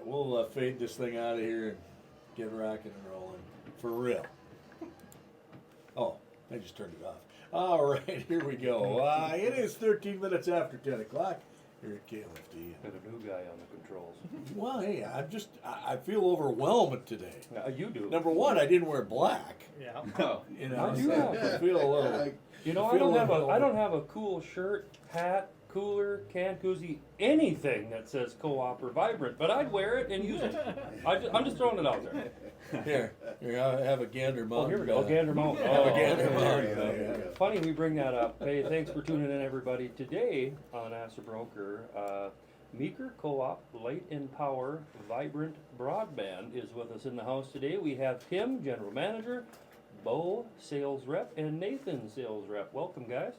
we'll fade this thing out of here and get rocking and rolling for real. Oh, I just turned it off. All right, here we go. It is 13 minutes after 10 o'clock here at KLFD. Got a new guy on the controls. Well, hey, I feel overwhelmed today. You do. Number one, I didn't wear black. Yeah. No. You know, How'd you so have I feel a little. You know, feel I don't have a cool shirt, hat, cooler, can koozie, anything that says Co-op or Vibrant, but I'd wear it and use it. I'm just throwing it out there. Here, I have a gander mount. Oh, here we go, Gander Mountain. Have a Oh, gander okay. mount. Yeah. Funny we bring that up. Hey, thanks for tuning in, everybody. Today on Ask the Broker, Meeker Co-op, Light and Power, Vibrant Broadband is with us in the house today. We have Tim, General Manager, Bo, Sales Rep, and Nathan, Sales Rep. Welcome, guys.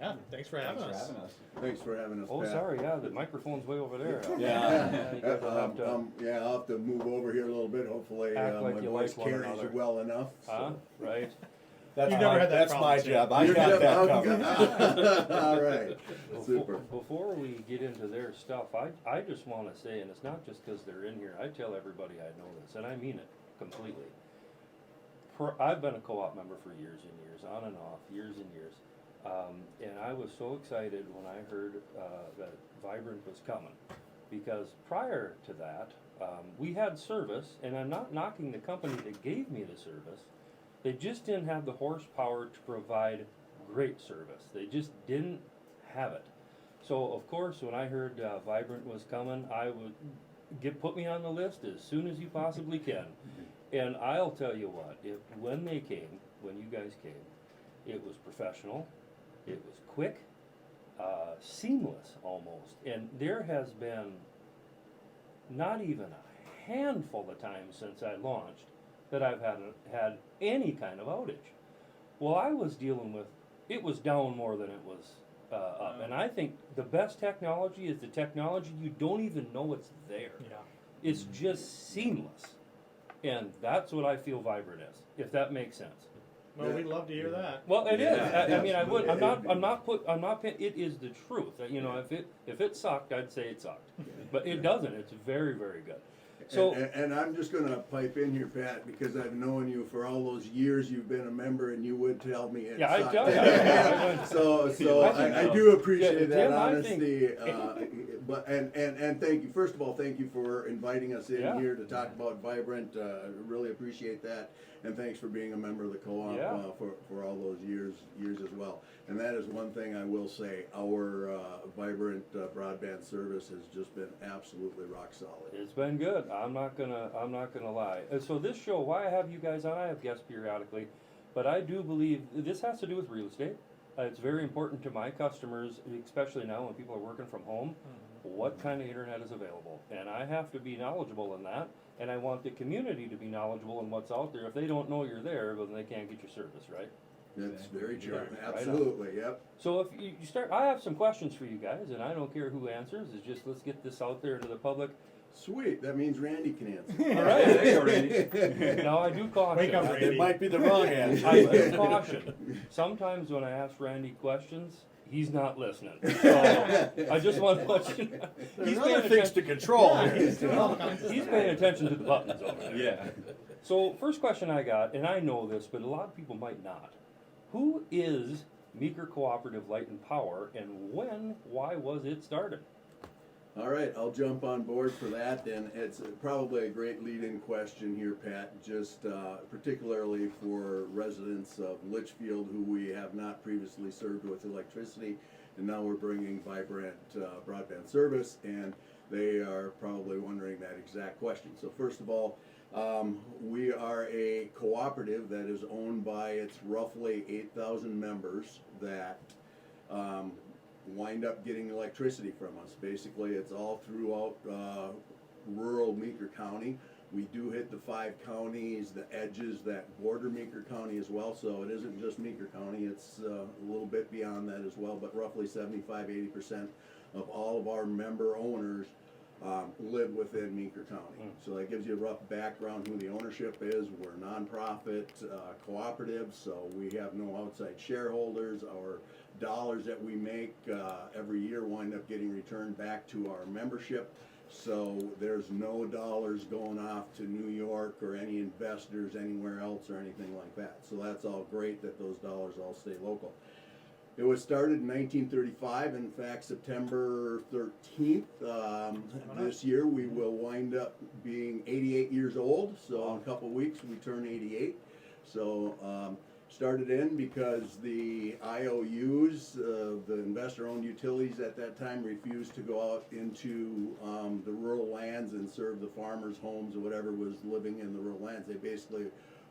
Yeah, thanks for having us. Thanks for having us, Oh, Pat. sorry, yeah, the microphone's way over there. Yeah. You guys will have to, Yeah, I'll have to move over here a little bit. Hopefully, Act like my you voice like one carries another. well enough. huh? Right. That's You've never my, had that that's problem, my Tim. job. I got that covered. All right, super. Before we get into their stuff, I just want to say, and it's not just because they're in here, I tell everybody I know this, and I mean it completely. I've been a co-op member for years and years, on and off, years and years. And I was so excited when I heard that Vibrant was coming. Because prior to that, we had service, and I'm not knocking the company that gave me the service. They just didn't have the horsepower to provide great service. They just didn't have it. So of course, when I heard Vibrant was coming, I would put me on the list as soon as you possibly can. And I'll tell you what, when you guys came, it was professional, it was quick, seamless almost. And there has been not even a handful of times since I launched that I've had any kind of outage. Well, I was dealing with, it was down more than it was up. And I think the best technology is the technology you don't even know it's there. Yeah. It's just seamless. And that's what I feel Vibrant is, if that makes sense. Well, we'd love to hear that. Well, it is. Yeah, I mean, I would. I'm absolutely. not. It is the truth. You know, if it sucked, I'd say it sucked. But it doesn't. It's very, very good. So And I'm just gonna pipe in here, Pat, because I've known you for all those years you've been a member, and you would tell me it Yeah, I sucked. tell you. So I do appreciate Yeah, that Tim, I honesty. But thank you. First of all, thank you for inviting us in Yeah. here to talk about Vibrant. Really appreciate that, and thanks for being a member of the co-op Yeah. for all those years as well. And that is one thing I will say: our Vibrant broadband service has just been absolutely rock solid. it's been good. I'm not gonna lie. And so this show, why I have you guys on? I have guests periodically, but I do believe this has to do with real estate. It's very important to my customers, especially now when people are working from home. What kind of internet is available? And I have to be knowledgeable in that, and I want the community to be knowledgeable in what's out there. If they don't know you're there, well, then they can't get your service, right? That's very true. Right. Absolutely. Yep. So if you start, I have some questions for you guys, and I don't care who answers. It's just let's get this out there to the public. Sweet. That means Randy can answer. All right, there you go, Randy. Now I do caution. Wake up, Randy. It might be the wrong answer. I do caution. Sometimes when I ask Randy questions, he's not listening. So I just want to let you know. There's other things to control Yeah, here. he's doing all kinds of He's stuff. paying attention to the buttons over there. Yeah. So first question I got, and I know this, but a lot of people might not. Who is Meeker Cooperative Light and Power, and why was it started? All right, I'll jump on board for that, and it's probably a great lead-in question here, Pat, just particularly for residents of Litchfield who we have not previously served with electricity, and now we're bringing Vibrant broadband service, and they are probably wondering that exact question. So first of all, we are a cooperative that is owned by its roughly 8,000 members that wind up getting electricity from us. Basically, it's all throughout rural Meeker County. We do hit the 5 counties, the edges that border Meeker County as well, so it isn't just Meeker County, it's a little bit beyond that as well, but roughly 75–80% of all of our member owners live within Meeker County. So that gives you a rough background who the ownership is. We're a nonprofit cooperative, so we have no outside shareholders. Our dollars that we make every year wind up getting returned back to our membership, So there's no dollars going off to New York or any investors anywhere else or anything like that. So that's all great that those dollars all stay local. It was started in 1935. In fact, September 13th this year, we will wind up being 88 years old. So in a couple weeks, we turn 88. So started in because the IOUs, the investor-owned utilities at that time, refused to go out into the rural lands and serve the farmers' homes or whatever was living in the rural lands. They basically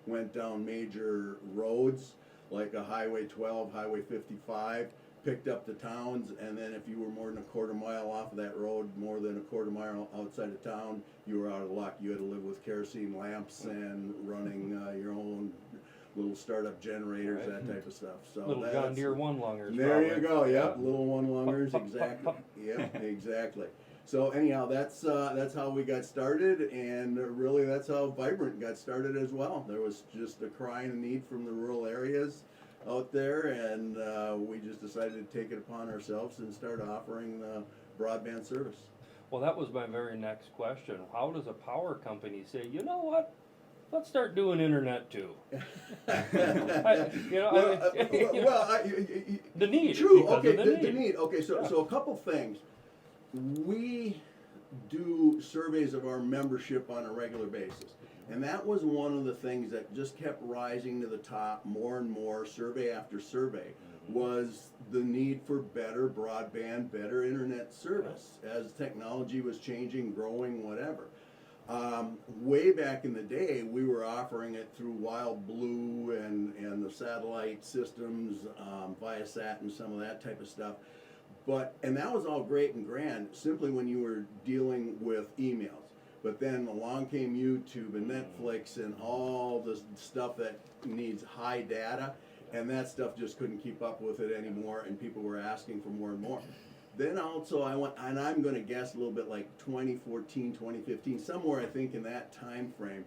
went down major roads like a Highway 12, Highway 55, picked up the towns, and then if you were more than a quarter mile off of that road, more than a quarter mile outside of town, you were out of luck. You had to live with kerosene lamps and running your own little startup generators, that type of stuff. So Little John Deere one-lungers. there probably. you go. Yep, Yeah. little one-lungers, Pup, pup, exactly. pup, pup. Yep, exactly. So anyhow, that's how we got started, and really that's how Vibrant got started as well. There was just a crying need from the rural areas out there, and we just decided to take it upon ourselves and start offering broadband service. Well, that was my very next question. How does a power company say, you know what? Let's start doing internet too. The need. True. because Okay. of the The need. need. Okay. So Yeah. so a couple things. We do surveys of our membership on a regular basis, and that was one of the things that just kept rising to the top more and more, survey after survey, was the need for better broadband, better internet service as technology was changing, growing, whatever. Way back in the day, we were offering it through Wild Blue and the satellite systems, Viasat and some of that type of stuff. And that was all great and grand, simply when you were dealing with emails. But then along came YouTube and Netflix and all the stuff that needs high data, and that stuff just couldn't keep up with it anymore, and people were asking for more and more. Then also I went, and I'm going to guess a little bit like 2014, 2015, somewhere I think in that time frame,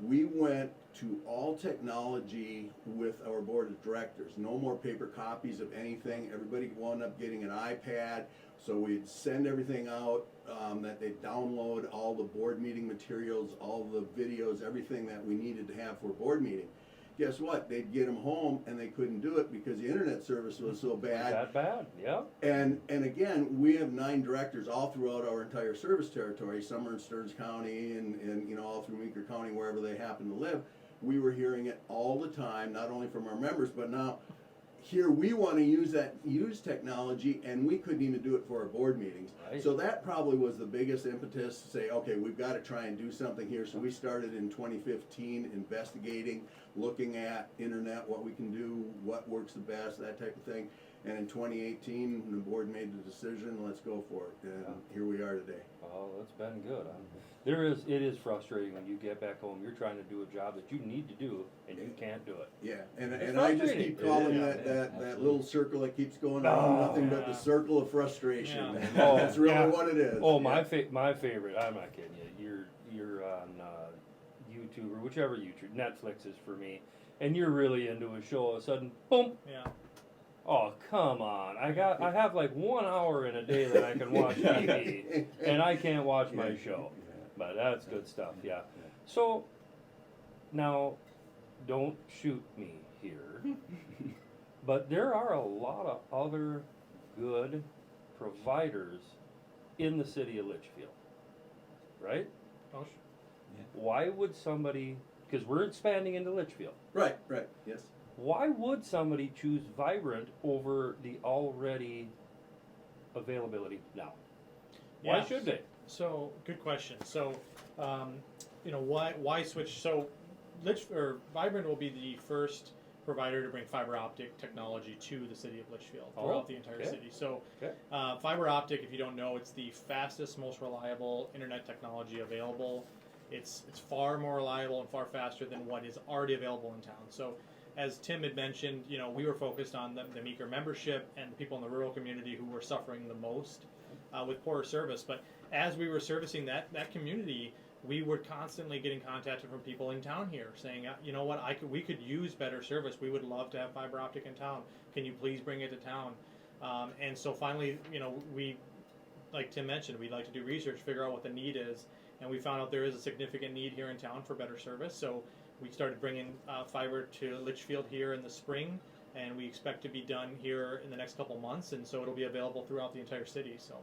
we went to all technology with our board of directors. No more paper copies of anything. Everybody wound up getting an iPad, so we'd send everything out, that they'd download all the board meeting materials, all the videos, everything that we needed to have for a board meeting. Guess what? They'd get them home and they couldn't do it because the internet service was so bad. That bad, yeah. And again, we have 9 directors all throughout our entire service territory. Some are in Stearns County and all through Meeker County, wherever they happen to live. We were hearing it all the time, not only from our members, but now here we want to use technology, and we couldn't even do it for our board meetings. Right. So that probably was the biggest impetus to say, okay, we've got to try and do something here. So we started in 2015 investigating, looking at internet, what we can do, what works the best, that type of thing. And in 2018, the board made the decision, let's go for it. And here we are today. Oh, that's been good. It is frustrating when you get back home, you're trying to do a job that you need to do, and you can't do it. Yeah, and It's I just frustrating. keep calling It is. that little circle that keeps going around, nothing but the yeah. circle of frustration. Yeah. Man. Oh, That's really yeah. what it is. Oh, yeah. my favorite, I'm not kidding you, you're on YouTube or whichever YouTube, Netflix is for me, and you're really into a show, all of a sudden, boom, Yeah. oh, come on. I have like 1 hour in a day that I can watch TV, and I can't watch my show. But that's good stuff, yeah. So, now, don't shoot me here, but there are a lot of other good providers in the city of Litchfield, right? Oh, Why would somebody, because we're expanding into Litchfield, Right, yes. why would somebody choose Vibrant over the already availability now? Why Yeah. should they? So, good question. So, why switch? So, Vibrant will be the first provider to bring fiber optic technology to the city of Litchfield throughout the entire okay. city. So, Okay. Fiber optic, if you don't know, it's the fastest, most reliable internet technology available. It's far more reliable and far faster than what is already available in town. So, as Tim had mentioned, we were focused on the Meeker membership and the people in the rural community who were suffering the most with poor service. But as we were servicing that community, we were constantly getting contacted from people in town here saying, you know what, we could use better service. We would love to have fiber optic in town. Can you please bring it to town? And so finally, we like Tim mentioned, we'd like to do research, figure out what the need is, and we found out there is a significant need here in town for better service. So we started bringing fiber to Litchfield here in the spring, and we expect to be done here in the next couple months, and so it'll be available throughout the entire city. So.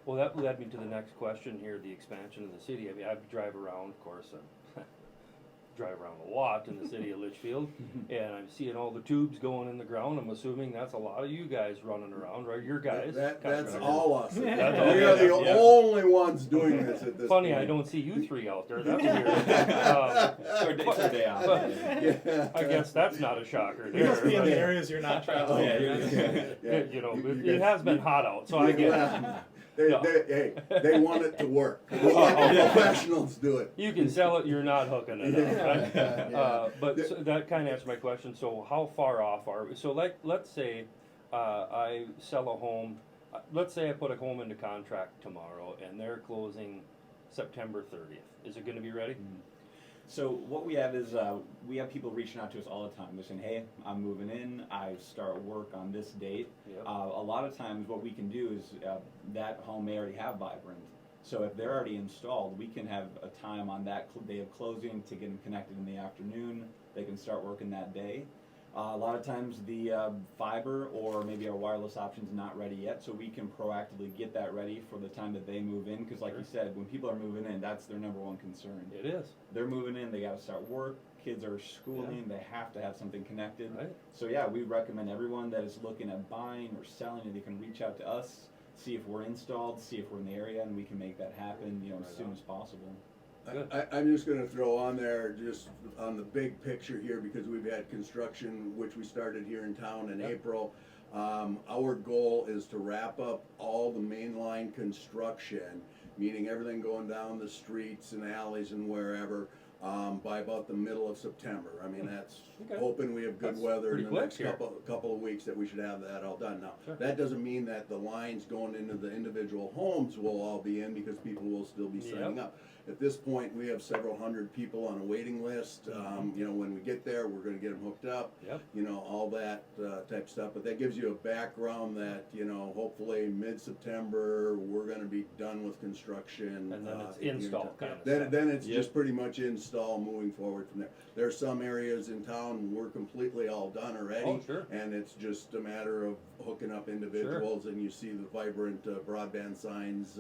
Well, that led me to the next question here, the expansion of the city. I mean, I drive around, of course, drive around a lot in the city of Litchfield, and I'm seeing all the tubes going in the ground. I'm assuming that's a lot of you guys running around, right? Your guys. That's all us. We That's all are you the guys, yeah. only ones doing this at this Funny, point. I don't see you three out there. That's weird. It's our day off. But I guess that's not a shocker. We must be in the There. areas you're not traveling. Yeah. You know, it has been hot out, so I get it. They want it to work. We let the professionals do it. You can sell it, you're not hooking it up, right? Yeah. But so that kind of answers my question. So how far off are we? So let's say I sell a home. Let's say I put a home into contract tomorrow, and they're closing September 30th. Is it going to be ready? So what we have is we have people reaching out to us all the time. They're saying, "Hey, I'm moving in. I start work on this date." Yep. A lot of times, what we can do is that home may already have Vibrant. So if they're already installed, we can have a time on that day of closing to get them connected in the afternoon. They can start working that day. A lot of times the fiber or maybe our wireless option's not ready yet, so we can proactively get that ready for the time that they move in. Because like you said, when people are moving in, that's their number one concern. It is. They're moving in, they got to start work, kids are schooling, they have to have something connected. Right. So yeah, we recommend everyone that is looking at buying or selling, they can reach out to us, see if we're installed, see if we're in the area, and we can make that happen, you know, as soon as possible. I'm just going to throw on there, just on the big picture here, because we've had construction, which we started here in town in April. Our goal is to wrap up all the mainline construction, meaning everything going down the streets and alleys and wherever, by about the middle of September. I mean, that's hoping we have good That's weather in pretty the next quick here. couple of weeks that we should have that all done. Now, Sure. that doesn't mean that the lines going into the individual homes will all be in, because people will still be signing up. At this point, we have several hundred people on a waiting list. You know, when we get there, we're gonna get them hooked up. Yep. You know, all that type of stuff. But that gives you a background that, you know, hopefully mid-September, we're gonna be done with construction. And then it's here in install town. kind of Then, stuff. then it's just pretty much install moving forward from there. There are some areas in town, we're completely all done already. Oh, sure. And it's just a matter of hooking up individuals, and you see the vibrant broadband signs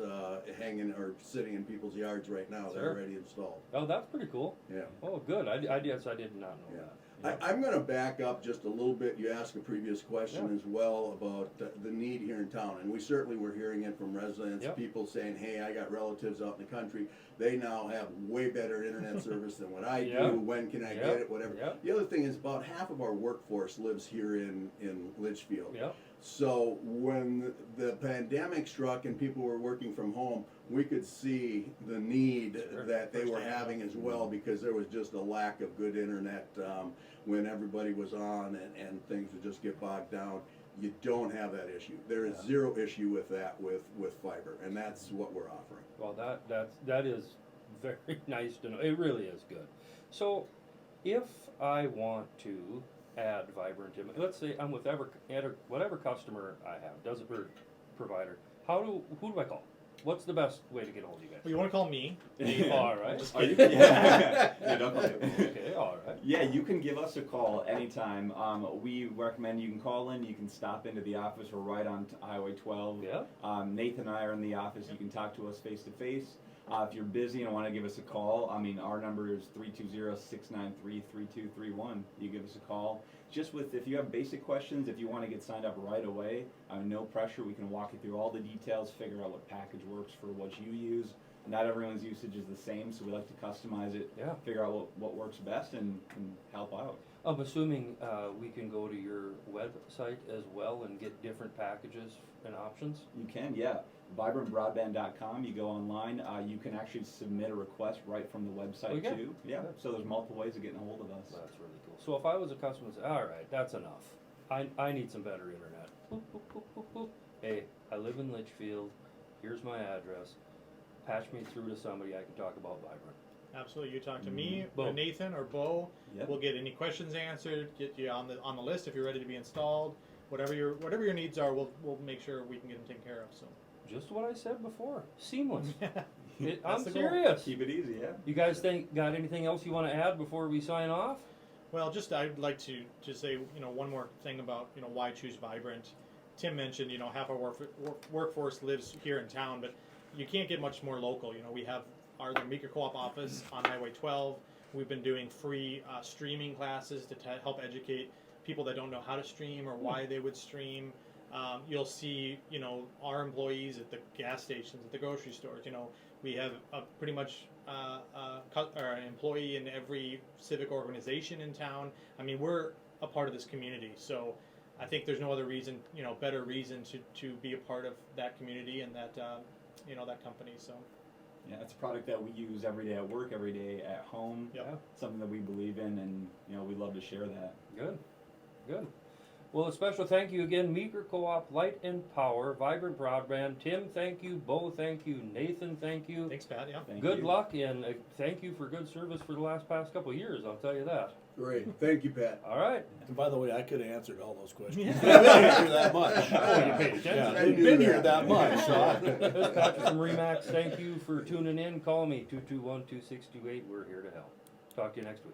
hanging or sitting in people's yards right now. They're Sure. already installed. Oh, that's pretty cool. Yeah. Oh, good. I guess I did not know Yeah. that. I'm going to back up just a little bit. You asked a previous question Yeah. as well about the need here in town, and we certainly were hearing it from residents, Yep. people saying, "Hey, I got relatives out in the country. They now have way better internet service than what I Yep. do. When can I Yep. get it? Whatever." Yep. The other thing is about half of our workforce lives here in Litchfield. Yep. So when the pandemic struck and people were working from home, we could see the need Sure. that they were Firsthand. having as well, because there was just a lack of good internet when everybody was on, and things would just get bogged down. You don't have that issue. There is zero issue with that with fiber, and that's what we're offering. Well, that is very nice to know. It really is good. So, if I want to add Vibrant in, let's say I'm with whatever customer I have, does it provider. Who do I call? What's the best way to get a hold of you guys? Well, you want to call me? All right. Are you? Yeah, don't call me. Okay. All right. Yeah, you can give us a call anytime. We recommend you can call in, you can stop into the office. We're right on Highway 12. Yeah. Nathan and I are in the office. You can talk to us face to face. If you're busy and want to give us a call, I mean, our number is 320-693-3231. You give us a call. Just if you have basic questions, if you want to get signed up right away, no pressure. We can walk you through all the details, figure out what package works for what you use. Not everyone's usage is the same, so we like to customize it, Yeah. figure out what works best, and help out. I'm assuming we can go to your website as well and get different packages and options. You can, yeah. VibrantBroadband.com. You go online. You can actually submit a request right from the website Oh, you can? too. Yeah. So there's multiple ways of getting a hold of us. That's really cool. So if I was a customer and say, all right, that's enough. I need some better internet. Boop, boop, boop, boop, boop. Hey, I live in Litchfield. Here's my address. Patch me through to somebody I can talk about Vibrant. Absolutely. You talk to me, Bo. Nathan, or Bo. Yep. We'll get any questions answered. Get you on the list if you're ready to be installed. Whatever your needs are, we'll make sure we can get them taken care of. So. just what I said before, seamless. I'm That's the goal. serious. Keep it easy, yeah. You guys got anything else you wanna add before we sign off? Well, just I'd like to just say, one more thing about, why choose Vibrant. Tim mentioned, half our workforce lives here in town, but you can't get much more local. We have the Meeker Co-op office on Highway 12. We've been doing free streaming classes to help educate people that don't know how to stream or why they would stream. You'll see, our employees at the gas stations, at the grocery stores. We have pretty much an employee in every civic organization in town. I mean, we're a part of this community, so I think there's no other reason, better reason to be a part of that community and that, that company. So. Yeah, it's a product that we use every day at work, every day at home. Yep. Yeah. Something that we believe in, and we love to share that. Good. Well, a special thank you again, Meeker Co-op, Light and Power, Vibrant Broadband. Tim, thank you. Bo, thank you. Nathan, thank you. Thanks, Pat. Yeah. Thank Good you. luck, and thank you for good service for the past couple of years, I'll tell you that. Great, thank you, Pat. All right. And by the way, I could have answered all those questions. Yeah. I've been here that much. Oh, you paid attention. Yeah, I I've knew been here that. that much, so. This is Patrick from Remax. Thank you for tuning in. Call me, 221-2628. We're here to help. Talk to you next week.